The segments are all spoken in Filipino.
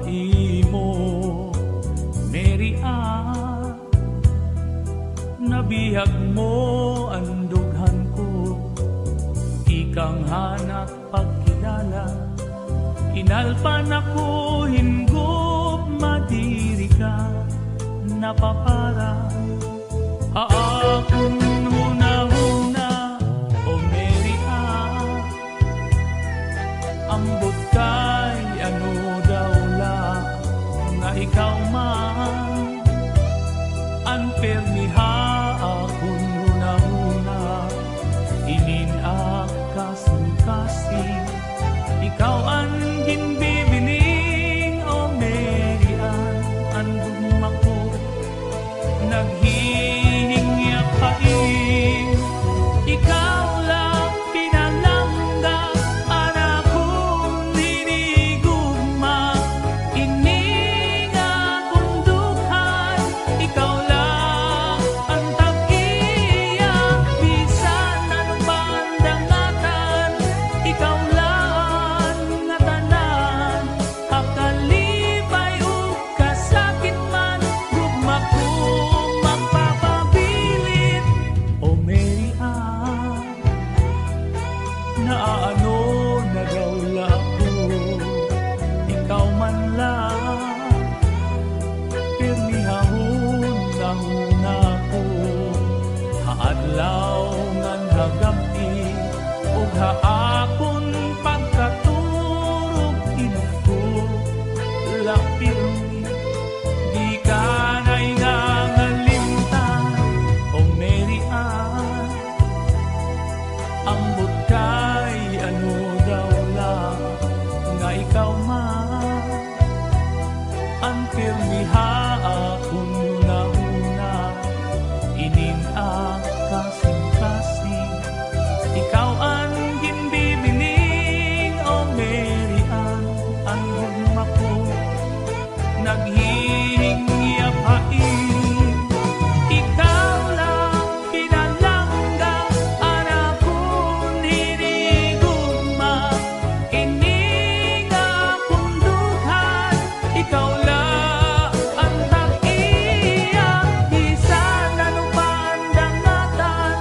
imo, Mary Ann. Nabihag mo ang dughan ko, ikang hanap pagkilala. Inalpan ako hinggop, madiri ka napapara. Aakong huna-huna, o Mary Ann, ambot kay ano daw la, nga ikaw man ang permiha akong huna-huna. Ininak kasing-kasing, ikaw ang ginbibiling, o Mary Ann, ang dugma ko naghihingi pain. Ikaw lang pinalangga, anak kong hinigugma. Ining akong dughan, ikaw lang ang tag-iya. Bisan ano ba ang dangatan, ikaw lang nga tanan. Hakalipay o kasakit man, gugma ko magpapabilit, o Mary Ann. Naano nagawla ko, ikaw man lang pirmihahon na huna ko. Haadlaw ngan hagabi o haakon pagkaturog inuko lapirmi. Di ka na'y nangalimtan, o Mary Ann, ambot kay ano daw lang, nga ikaw man ang pirmiha akong una-una. Ininak kasing-kasing, ikaw ang ginbibiling, o Mary Ann, ang gugma ko naghihingi pain. Ikaw lang pinalangga, anak kong hinigugma. Ining akong dughan, ikaw lang ang tag-iya. Bisan ano pa ang dangatan,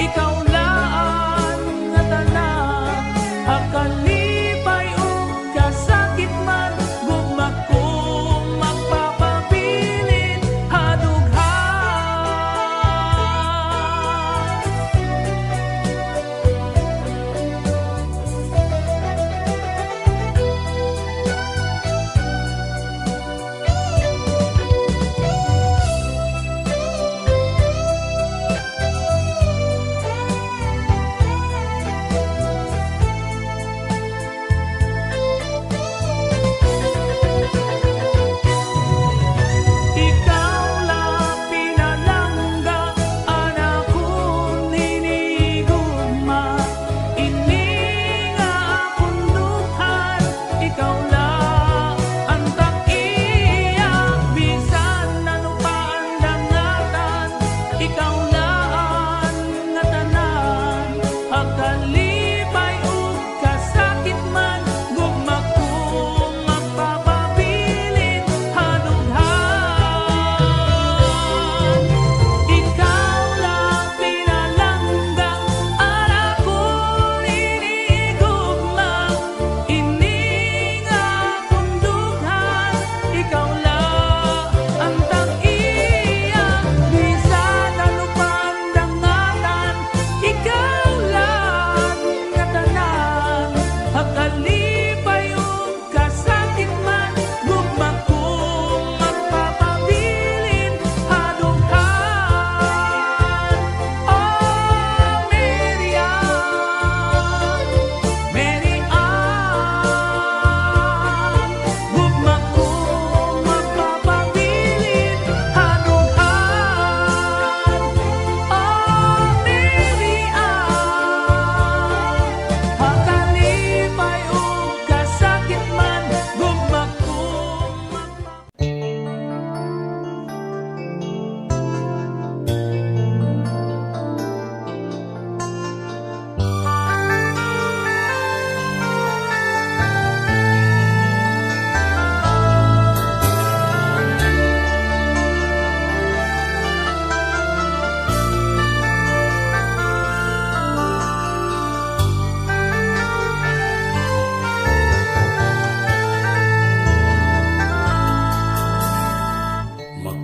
ikaw lang nga tanan. Hakalipay o kasakit man, gugma ko magpapabilit.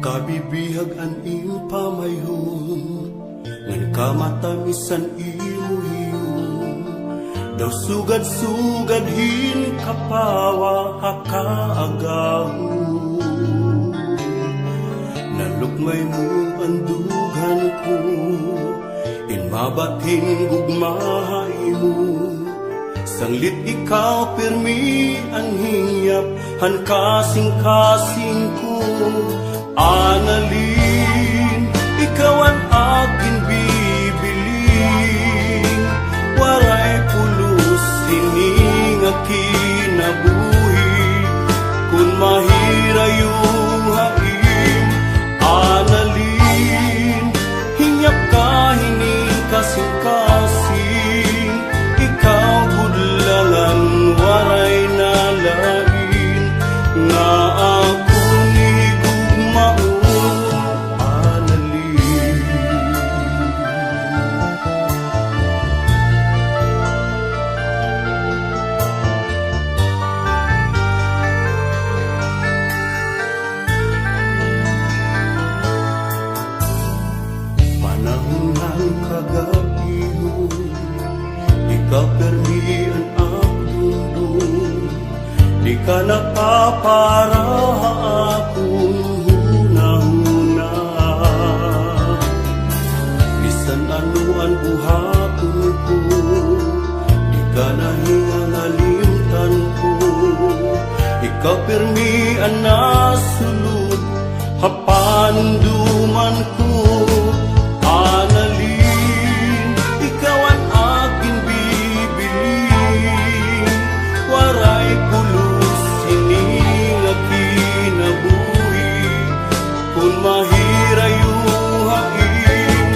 Makabibihag an iyong pamayhon, ngan kamatamisan imuhiyon. Daw sugad-sugad hin kapawa hakaagahu. Nalukmay mo ang dughan ko, inmabating gugmahay mo. Sanglit ikaw pirmi ang hingyap, han kasing-kasing ko. Analin, ikaw ang aking bibiling. Waray pulos, hining kinabuhi. Kung mahira yung hain, analin, hingyap ka, hining kasing-kasing. Ikaw budlalan, waray nalain. Nga ako ni gugmaon, analin. Panahon ng kagabihon, ikaw permi ang akdundong. Di ka nakapara akong hunahuna. Bisan ano ang buhaton ko, di ka nahingangalimtan ko. Ikaw permi ang nasulod, hapanunduman ko. Analin, ikaw ang aking bibiling. Waray pulos, hining kinabuhi. Kung mahira yung hain,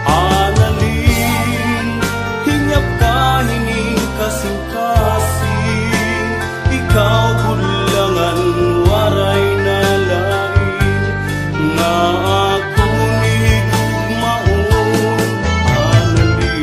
analin, hingyap ka, hining kasing-kasing. Ikaw budlangan, waray nalain. Nga ako ni gugmaon, analin.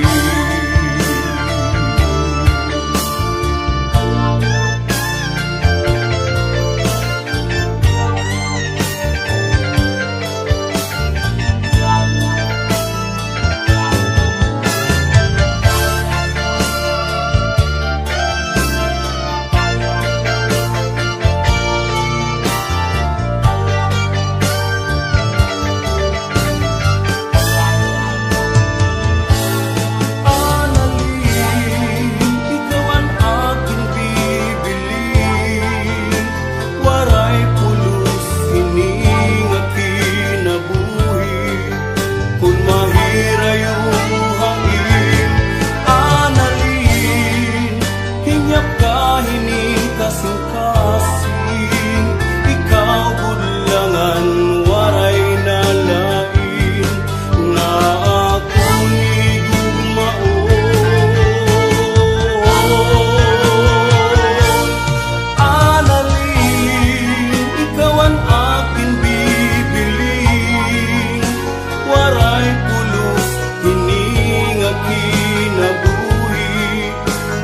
Analin, ikaw ang aking bibiling. Waray pulos, hining kinabuhi. Kung mahira yung hain, analin, hingyap ka, hining kasing-kasing. Ikaw budlangan, waray nalain. Nga ako ni gugmaon, analin, ikaw ang aking bibiling. Waray pulos, hining kinabuhi.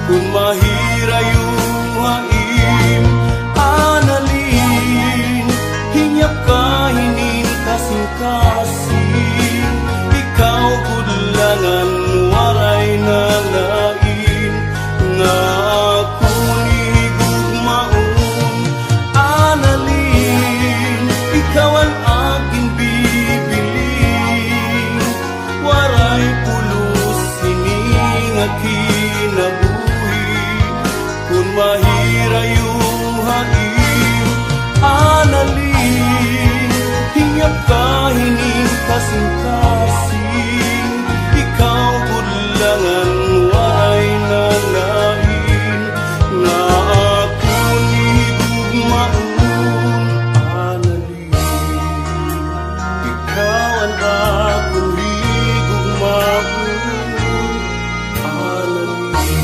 Kung mahira yung hain, analin, hingyap ka, hining kasing-kasing. Ikaw budlangan, waray nalain. Nga ako ni gugmaon, analin, ikaw ang aking bibiling. Waray pulos, hining kinabuhi. Kung mahira yung hain, analin, hingyap ka, hining kasing-kasing. Ikaw budlangan, waray nalain. Nga ako ni gugmaon, analin. Ikaw ang akong ni gugmaon, analin.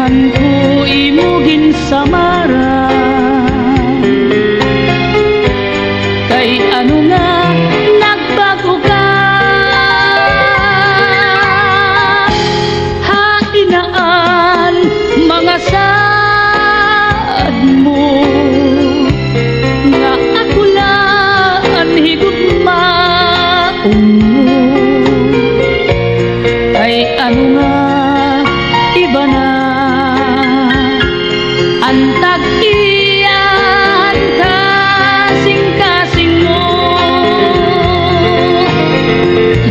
Ganahan ko imugin samara, kay ano nga nagbago ka. Hainaan mga saad mo, nga ako lang higugmaon mo. Kay ano nga iba na ang tag-iyan kasing-kasing mo.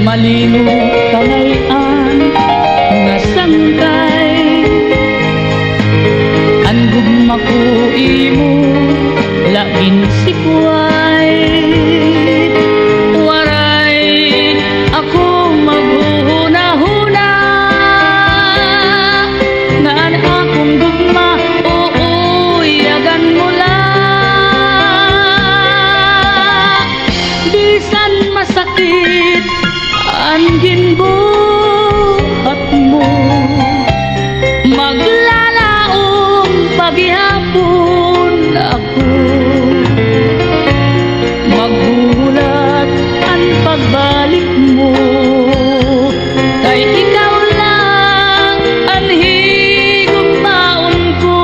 Malino kalayan nga sangkay, ang gugma ko imo laging sikway. Waray ako maghuhuna-huna, naan akong gugma uuyagan mo lang. Bisan masakit ang ginbuhat mo, maglalaong paghihapon ako. Magbulat ang pagbalik mo, kay ikaw lang ang higugmaon ko.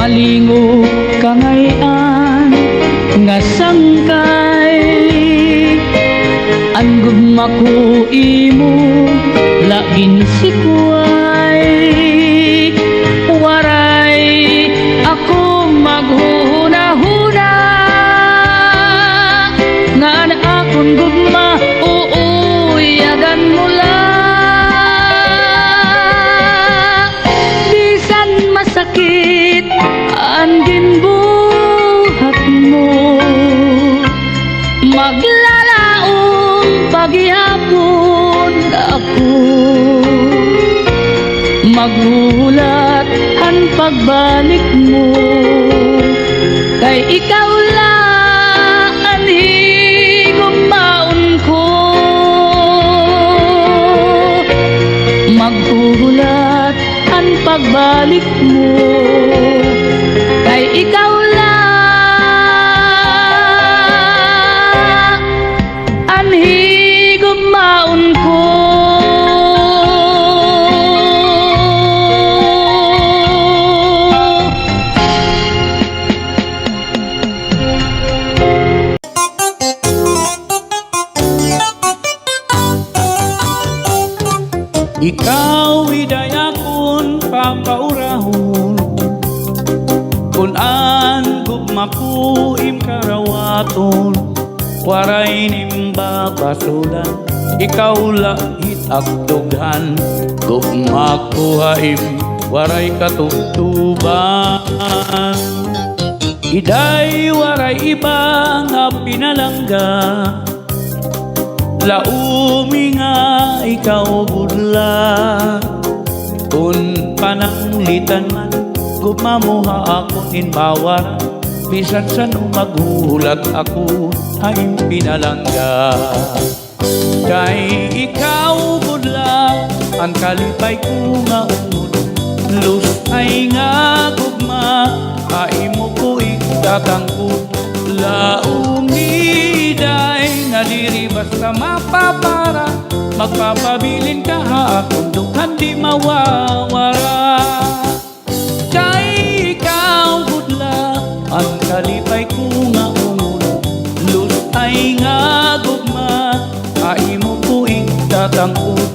Malingo ka ngayon nga sangkay, ang gugma ko imo laging sikway. Waray ako maghuhuna-huna, naan akong gugma uuyagan mo lang. Bisan masakit ang ginbuhat mo, maglalaong paghihapon ako. Magulat ang pagbalik mo, kay ikaw lang ang higugmaon ko. Magulat ang pagbalik mo, kay ikaw lang ang higugmaon ko. Ikaw idayakon papaurahon, kun an gugma ko im karawaton. Waray nimba basulan, ikaw lahit akdughan. Gugma ko haim, waray katugtuban. Iday waray iba nga pinalangga, laumi nga ikaw budla. Kun pananglitan man, gumamuha ako inbawar. Bisan san maghulat ako, haing pinalangga. Kay ikaw budla, ang kalipay ko nga unod. Lus ay nga gugma, kaimo ko ikatangkod. Laumi day nadiri basta mapapara, magpapabilin ka ha akong dukhan di mawawara. Kay ikaw budla, ang kalipay ko nga unod. Lus ay nga gugma, kaimo ko ikatangkod.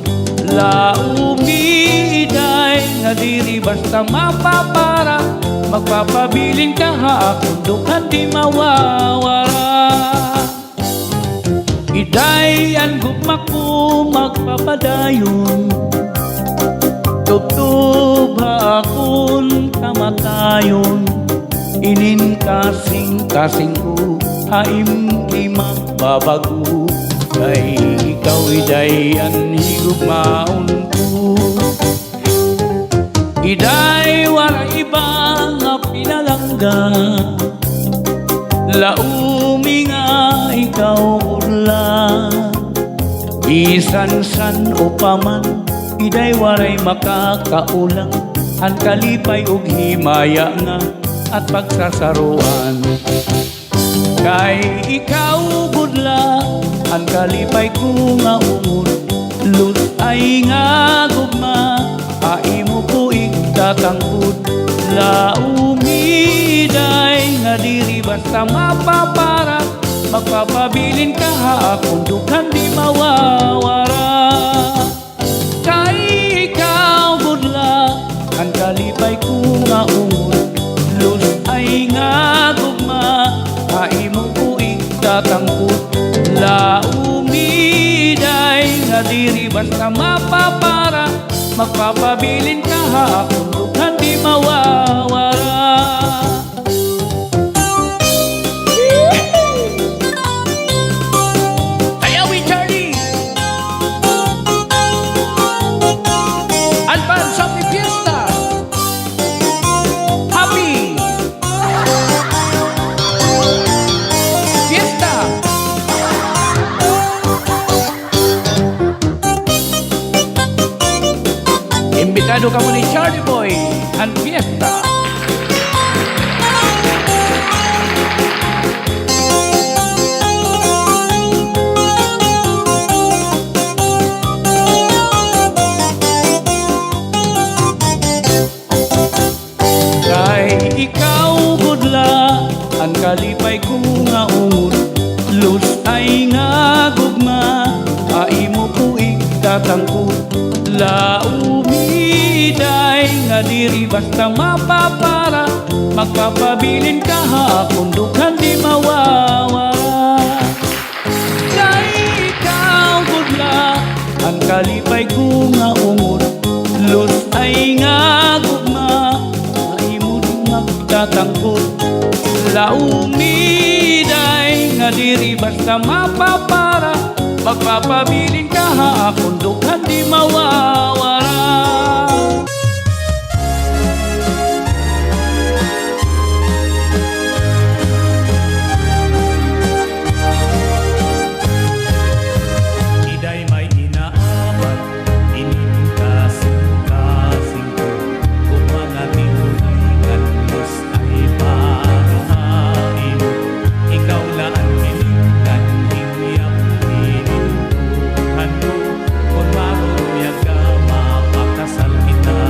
Laumi day nadiri basta mapapara, magpapabilin ka ha akong dukhan di mawawara. Iday ang gugma ko magpapadayon, tubtub ha akong kamatayon. Inin kasing-kasing ko, haim di magbabago. Kay ikaw iday ang higugmaon ko. Iday wala iba nga pinalangga, laumi nga ikaw urla. Bisan-san o paman, iday waray makakaulang. Ang kalipay ug himaya nga at pagsasaruan. Kay ikaw budla, ang kalipay ko nga umod. Lut ay nga gugma, aimo ko igtatangkod. Laumiday nga diri basta mapapara, magpapabilin ka ha akong dukhan di mawawara. Kay ikaw budla, ang kalipay ko nga umod. Lut ay nga gugma, aimo ko igtatangkod. Laumiday nga diri basta mapapara, magpapabilin ka ha akong dukhan di mawawara. Ayawi Charlie! Advance Happy Fiesta! Happy Fiesta! Imbitado ka mo ni Charlie Boy ang Fiesta. Kay ikaw budla, ang kalipay ko nga umod. Lut ay nga gugma, aimo ko igtatangkod. Laumiday nga diri basta mapapara, magpapabilin ka ha akong dukhan di mawawara. Kay ikaw budla, ang kalipay ko nga umod. Lut ay nga gugma, aimo di magtatangkod. Laumiday nga diri basta mapapara, magpapabilin ka ha akong dukhan di mawawara. Iday may inaamat, inin kasing-kasing ko. Kung mga tinulingan, Diyos ay parahain. Ikaw na ang hilingan, hingiyap ninintuhan ko. Kung maruyag ka, mapakasal kita.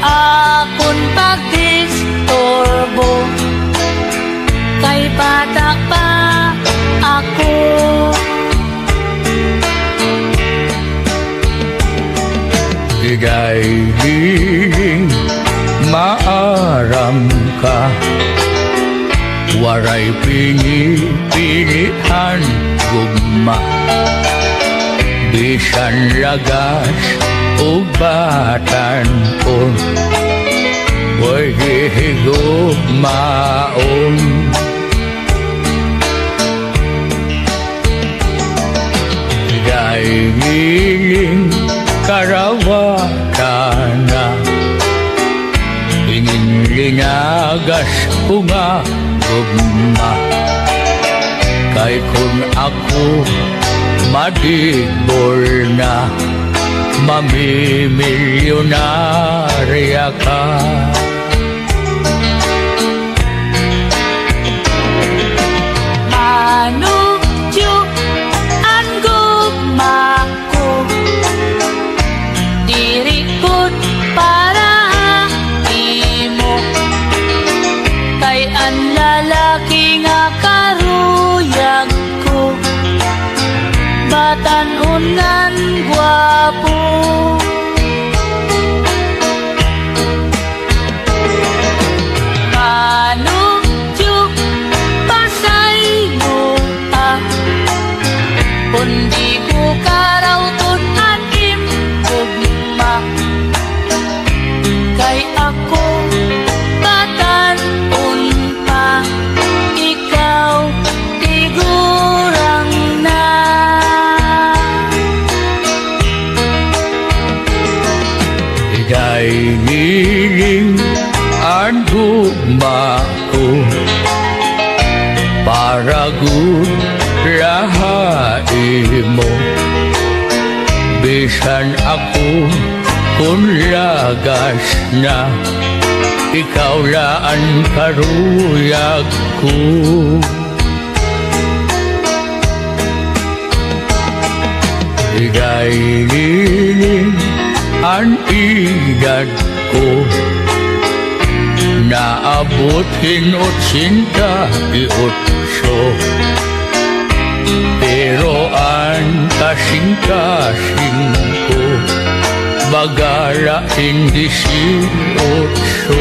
akon pagdisturbo, kay bata pa ako. Digay maaram ka, waray pinipilihan gugma, bisan lagas o batan ko, way higugmaon. Digay giling karawatan na, ingin linagas ko nga gugma, kay kung ako madibol na, mamimilyonarya ka. Manudyo ang gugma ko, dirikot para imo, kay ang lalaki nga karuyag ko, batan-unan gwapo. Manudyo pasaylo kundi ko karawton anim gugma, kay ako batan-un pa, ikaw tigurang na. Digay giling ang gugma ko, para gud lahain mo, bisan ako kung lagas na, ikaw laan karuyag ko. Digay giling ang edad ko, naabot hinotsinta iotso, pero ang kasing-kasing ko, bagara hindi si otso.